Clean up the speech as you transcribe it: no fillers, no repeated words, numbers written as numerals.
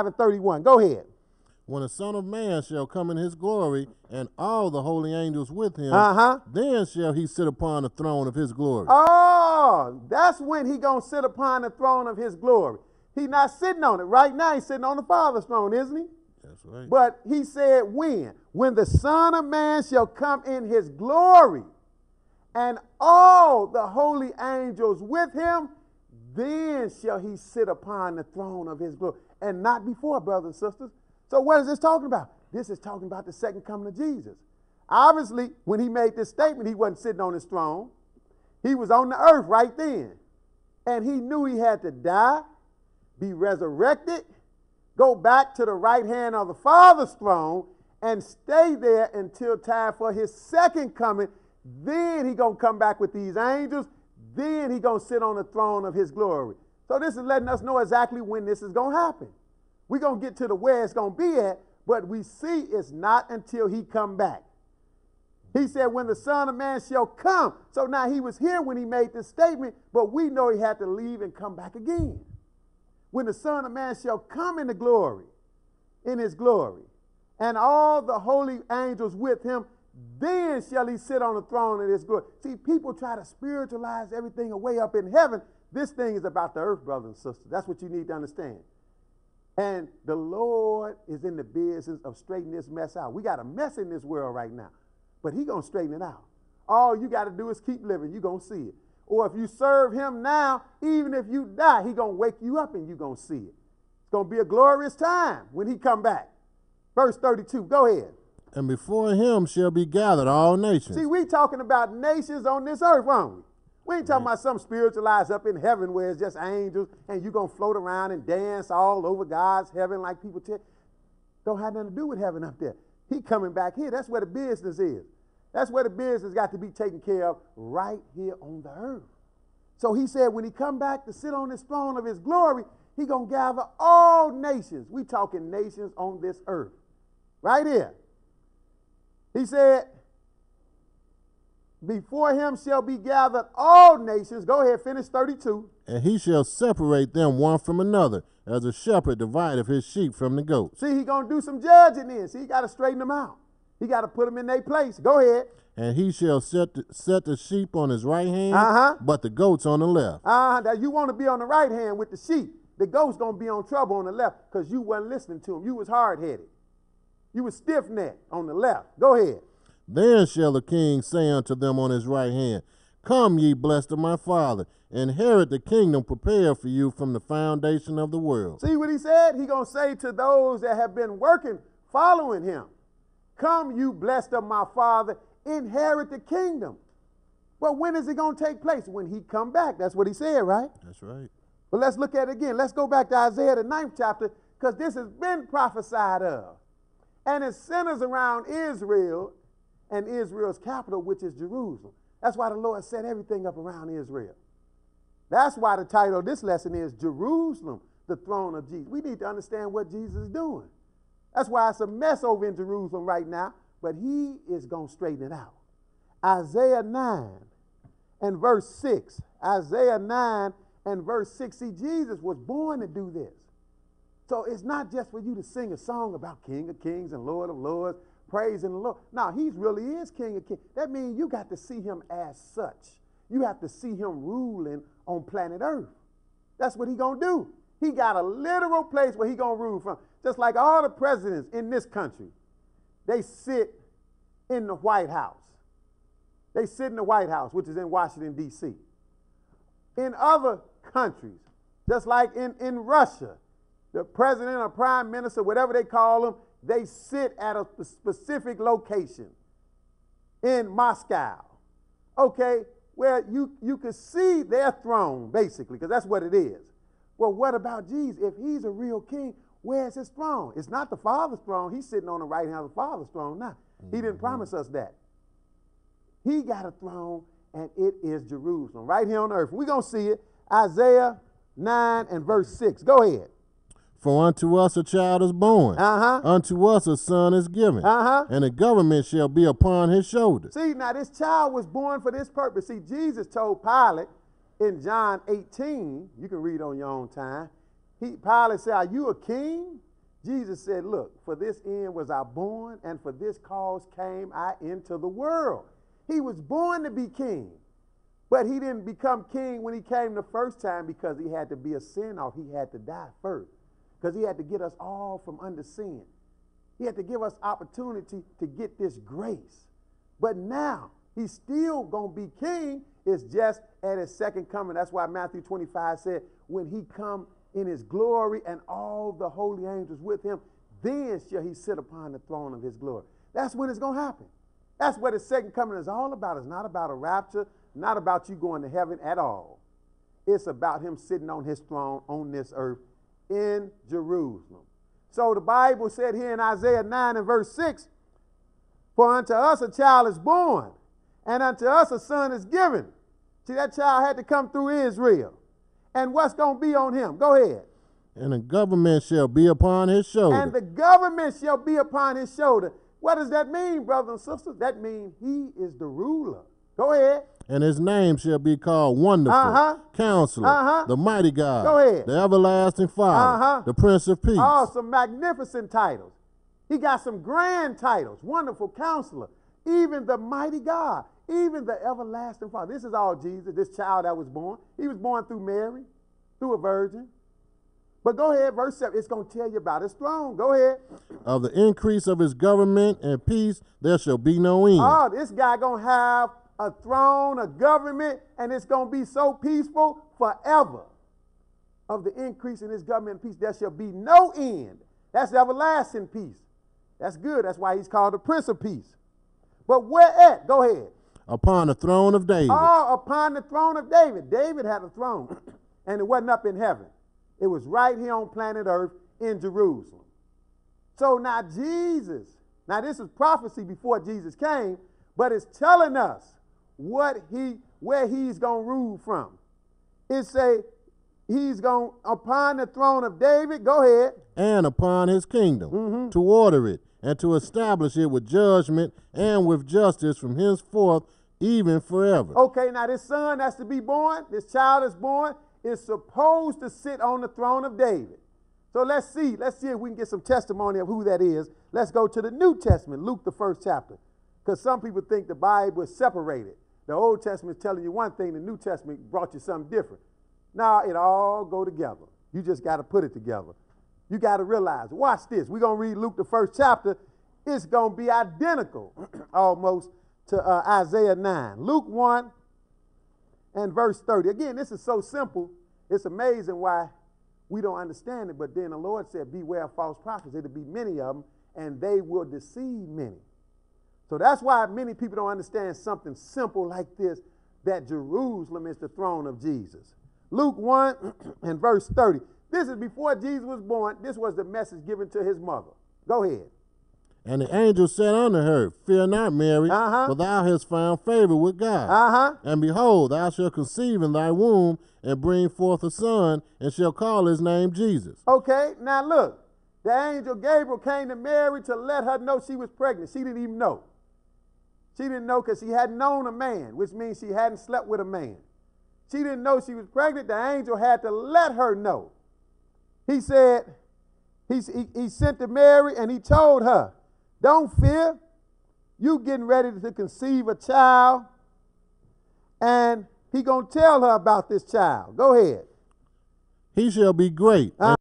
and 31. Go ahead. When the Son of Man shall come in his glory, and all the holy angels with him, then shall he sit upon the throne of his glory. Oh, that's when he going to sit upon the throne of his glory. He's not sitting on it. Right now he's sitting on the Father's throne, isn't he? That's right. But he said when? When the Son of Man shall come in his glory, and all the holy angels with him, then shall he sit upon the throne of his glory. And not before, brothers and sisters. So what is this talking about? This is talking about the second coming of Jesus. Obviously, when he made this statement, he wasn't sitting on his throne. He was on the earth right then. And he knew he had to die, be resurrected, go back to the right hand of the Father's throne, and stay there until time for his second coming. Then he going to come back with these angels. Then he going to sit on the throne of his glory. So this is letting us know exactly when this is going to happen. We're going to get to the where it's going to be at, but we see it's not until he come back. He said, when the Son of Man shall come. So now he was here when he made this statement, but we know he had to leave and come back again. When the Son of Man shall come in the glory, in his glory, and all the holy angels with him, then shall he sit on the throne of his glory. See, people try to spiritualize everything away up in heaven. This thing is about the earth, brothers and sisters. That's what you need to understand. And the Lord is in the business of straightening this mess out. We got a mess in this world right now, but he's going to straighten it out. All you got to do is keep living. You're going to see it. Or if you serve him now, even if you die, he's going to wake you up and you're going to see it. It's going to be a glorious time when he come back. Verse 32, go ahead. And before him shall be gathered all nations. See, we talking about nations on this earth, aren't we? We ain't talking about some spiritualized up in heaven where it's just angels and you're going to float around and dance all over God's heaven like people tell. Don't have nothing to do with heaven up there. He coming back here. That's where the business is. That's where the business got to be taken care of right here on the earth. So he said when he come back to sit on his throne of his glory, he going to gather all nations. We talking nations on this earth. Right here. He said, before him shall be gathered all nations. Go ahead, finish 32. And he shall separate them one from another, as a shepherd divideth his sheep from the goats. See, he going to do some judging then. See, he got to straighten them out. He got to put them in their place. Go ahead. And he shall set the sheep on his right hand, but the goats on the left. Now you want to be on the right hand with the sheep. The goats going to be on trouble on the left because you wasn't listening to them. You was hard-headed. You was stiff-necked on the left. Go ahead. Then shall the king say unto them on his right hand, Come, ye blessed of my Father, inherit the kingdom prepared for you from the foundation of the world. See what he said? He going to say to those that have been working, following him, Come, you blessed of my Father, inherit the kingdom. But when is it going to take place? When he come back. That's what he said, right? That's right. But let's look at it again. Let's go back to Isaiah, the 9th chapter, because this has been prophesied of. And it centers around Israel and Israel's capital, which is Jerusalem. That's why the Lord set everything up around Israel. That's why the title of this lesson is Jerusalem, the throne of Jesus. We need to understand what Jesus is doing. That's why it's a mess over in Jerusalem right now, but he is going to straighten it out. Isaiah 9 and verse 6. Isaiah 9 and verse 6. See, Jesus was born to do this. So it's not just for you to sing a song about King of Kings and Lord of Lords, praising the Lord. No, he really is King of Kings. That means you got to see him as such. You have to see him ruling on planet Earth. That's what he going to do. He got a literal place where he going to rule from. Just like all the presidents in this country, they sit in the White House. They sit in the White House, which is in Washington, D.C. In other countries, just like in Russia, the president or prime minister, whatever they call them, they sit at a specific location in Moscow. Okay, where you can see their throne, basically, because that's what it is. Well, what about Jesus? If he's a real king, where's his throne? It's not the Father's throne. He's sitting on the right hand of the Father's throne now. He didn't promise us that. He got a throne, and it is Jerusalem, right here on earth. We're going to see it. Isaiah 9 and verse 6. Go ahead. For unto us a child is born, unto us a son is given, and the government shall be upon his shoulders. See, now this child was born for this purpose. See, Jesus told Pilate in John 18, you can read on your own time, Pilate said, are you a king? Jesus said, look, for this end was I born, and for this cause came I into the world. He was born to be king, but he didn't become king when he came the first time because he had to be a sin-off. He had to die first because he had to get us all from under sin. He had to give us opportunity to get this grace. But now he's still going to be king. It's just at his second coming. That's why Matthew 25 said, when he come in his glory and all the holy angels with him, then shall he sit upon the throne of his glory. That's when it's going to happen. That's what his second coming is all about. It's not about a rapture, not about you going to heaven at all. It's about him sitting on his throne on this earth in Jerusalem. So the Bible said here in Isaiah 9 and verse 6, for unto us a child is born, and unto us a son is given. See, that child had to come through Israel. And what's going to be on him? Go ahead. And the government shall be upon his shoulder. And the government shall be upon his shoulder. What does that mean, brothers and sisters? That means he is the ruler. Go ahead. And his name shall be called Wonderful, Counselor, the Mighty God, Go ahead. the Everlasting Father, the Prince of Peace. Oh, some magnificent titles. He got some grand titles. Wonderful Counselor, even the Mighty God, even the Everlasting Father. This is all Jesus, this child that was born. He was born through Mary, through a virgin. But go ahead, verse 7. It's going to tell you about his throne. Go ahead. Of the increase of his government and peace, there shall be no end. Oh, this guy going to have a throne, a government, and it's going to be so peaceful forever. Of the increase in his government and peace, there shall be no end. That's everlasting peace. That's good. That's why he's called the Prince of Peace. But where at? Go ahead. Upon the throne of David. Oh, upon the throne of David. David had a throne, and it wasn't up in heaven. It was right here on planet Earth in Jerusalem. So now Jesus, now this is prophecy before Jesus came, but it's telling us where he's going to rule from. It say he's going upon the throne of David. Go ahead. And upon his kingdom, to order it and to establish it with judgment and with justice from henceforth, even forever. Okay, now this son that's to be born, this child is born, is supposed to sit on the throne of David. So let's see if we can get some testimony of who that is. Let's go to the New Testament, Luke, the 1st chapter, because some people think the Bible is separated. The Old Testament is telling you one thing, the New Testament brought you something different. Now it all go together. You just got to put it together. You got to realize, watch this. We're going to read Luke, the 1st chapter. It's going to be identical almost to Isaiah 9. Luke 1 and verse 30. Again, this is so simple. It's amazing why we don't understand it. But then the Lord said, beware of false prophets. It'll be many of them, and they will deceive many. So that's why many people don't understand something simple like this, that Jerusalem is the throne of Jesus. Luke 1 and verse 30. This is before Jesus was born. This was the message given to his mother. Go ahead. And the angel said unto her, Fear not, Mary, for thou hast found favor with God. And behold, thou shalt conceive in thy womb and bring forth a son, and shall call his name Jesus. Okay, now look. The angel Gabriel came to Mary to let her know she was pregnant. She didn't even know. She didn't know because she hadn't known a man, which means she hadn't slept with a man. She didn't know she was pregnant. The angel had to let her know. He said, he sent to Mary and he told her, don't fear. You getting ready to conceive a child. And he going to tell her about this child. Go ahead. He shall be great and